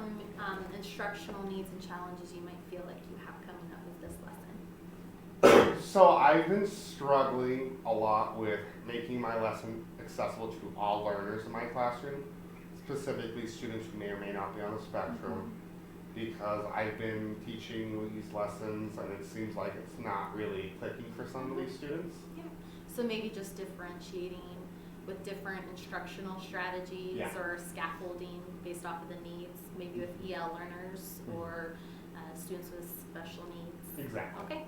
some instructional needs and challenges you might feel like you have coming up with this lesson? So I've been struggling a lot with making my lesson accessible to all learners in my classroom, specifically students who may or may not be on the spectrum, because I've been teaching these lessons and it seems like it's not really clicking for some of these students. Yeah. So maybe just differentiating with different instructional strategies Yeah. or scaffolding based off of the needs, maybe with EL learners or students with special needs. Exactly. Okay.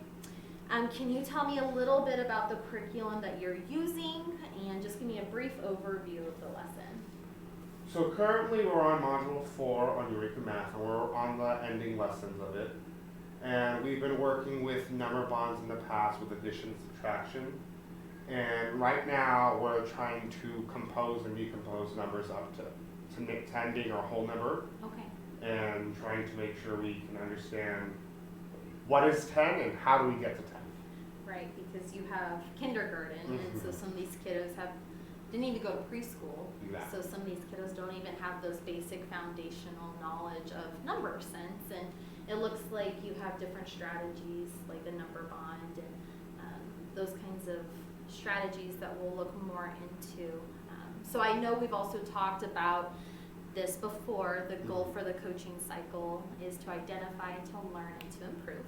Can you tell me a little bit about the curriculum that you're using and just give me a brief overview of the lesson? So currently we're on Module 4 on Eureka Math and we're on the ending lessons of it. And we've been working with number bonds in the past with addition and subtraction. And right now we're trying to compose and decompose numbers up to ending or whole number. Okay. And trying to make sure we can understand what is 10 and how do we get to 10. Right, because you have kindergarten, and so some of these kiddos didn't even go to preschool. Exactly. So some of these kiddos don't even have those basic foundational knowledge of number sense, and it looks like you have different strategies like the number bond and those kinds of strategies that we'll look more into. So I know we've also talked about this before. The goal for the coaching cycle is to identify, to learn, and to improve.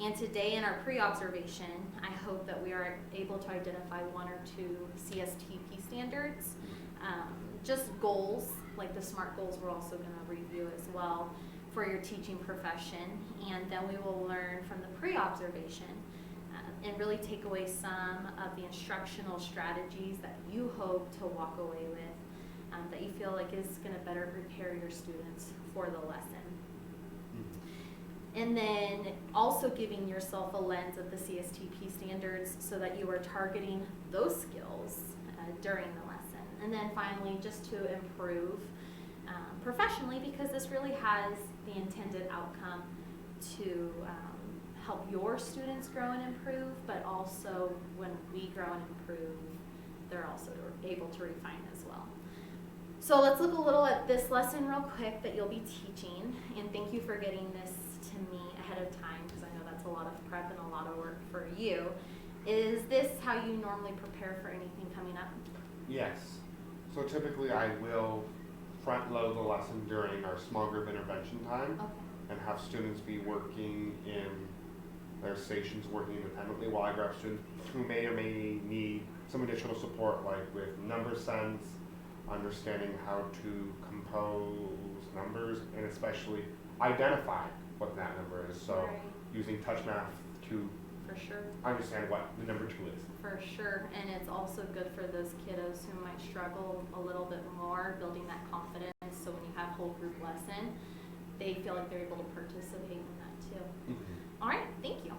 And today in our pre-observation, I hope that we are able to identify one or two CSTP standards, just goals, like the SMART goals we're also going to review as well for your teaching profession. And then we will learn from the pre-observation and really take away some of the instructional strategies that you hope to walk away with, that you feel like is going to better prepare your students for the lesson. And then also giving yourself a lens of the CSTP standards so that you are targeting those skills during the lesson. And then finally, just to improve professionally, because this really has the intended outcome to help your students grow and improve, but also when we grow and improve, they're also able to refine as well. So let's look a little at this lesson real quick that you'll be teaching, and thank you for getting this to me ahead of time because I know that's a lot of prep and a lot of work for you. Is this how you normally prepare for anything coming up? Yes. So typically I will front load the lesson during our small group intervention time and have students be working in their stations, working independently while I grab students who may or may need some additional support, like with number sense, understanding how to compose numbers, and especially identify what that number is. So using touch math to understand what the number 2 is. For sure, and it's also good for those kiddos who might struggle a little bit more, building that confidence, so when you have whole group lesson, they feel like they're able to participate in that too. All right, thank you.